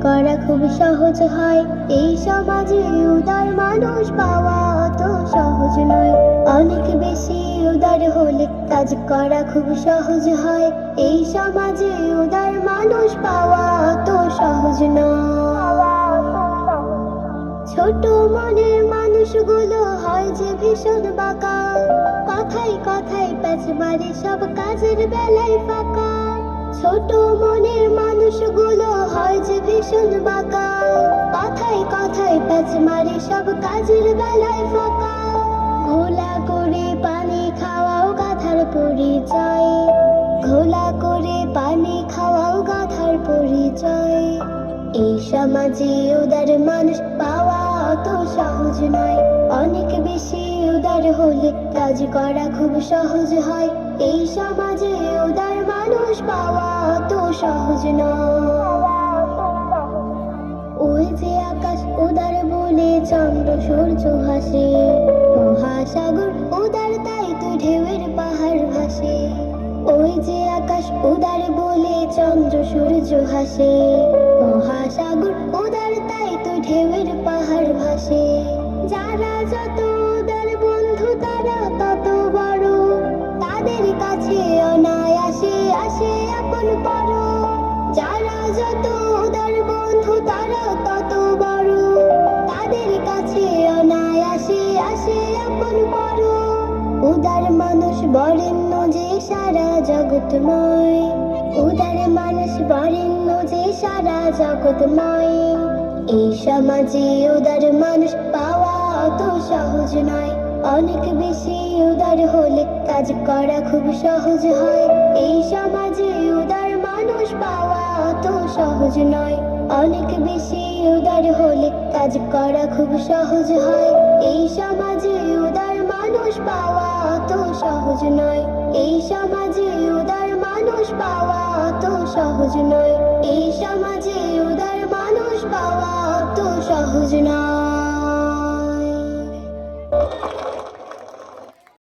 করা খুব সহজ হয়। এই সমাজে উদার মানুষ পাওয়া অত সহজ নয়। অনেক বেশি উদার হলে কাজ করা খুব সহজ হয়। এই সমাজে উদার মানুষ পাওয়া অত সহজ নয়। ছোট মনের মানুষগুলো হয় যে ভীষণ বাঁকা, কথায় কথায় প্যাচ মারে সব কাজের বেলায় ফাঁকা। ছোট মনের মানুষগুলো হয় যে ভীষণ বাঁকা, কথায় কথায় প্যাচ মারে সব কাজের বেলায় ফাঁকা। ঘোলা করে পানি খাওয়াও গাধার পরিচয়, ঘোলা করে পানি খাওয়াও গাধার পরিচয়। এই সমাজে উদার মানুষ পাওয়া অত সহজ নয়। অনেক বেশি উদার হলে কাজ করা খুব সহজ হয়। এই সমাজে উদার মানুষ পাওয়া অত সহজ নয়। ওই যে আকাশ উদার বলে চন্দ্র সূর্য হাসে, মহাসাগর উদার তাই তো ঢেউয়ের পাহাড় ভাসে। ওই যে আকাশ উদার বলে চন্দ্র সূর্য হাসে, মহাসাগর উদার তাই তো ঢেউয়ের পাহাড় ভাসে। যারা যত উদার বন্ধু তারা তত বড়, তাদের কাছে অনায়াসে আসে আপন পর। যারা যত উদার বন্ধু তারা তত বড়, তাদের কাছে অনায়াসে আসে আপন পর। উদার মানুষ বরেণ্য যে সারা জগৎময়, উদার মানুষ বরেণ্য যে সারা জগৎময়। এই সমাজে উদার মানুষ পাওয়া অত সহজ নয়। অনেক বেশি উদার হলে কাজ করা খুব সহজ হয়। এই সমাজে উদার মানুষ পাওয়া অত সহজ নয়। অনেক বেশি উদার হলে কাজ করা খুব সহজ হয়। এই সমাজে উদার মানুষ পাওয়া অত সহজ নয়। এই সমাজে উদার মানুষ পাওয়া অত সহজ নয়। এই সমাজে উদার মানুষ পাওয়া অত সহজ নয়।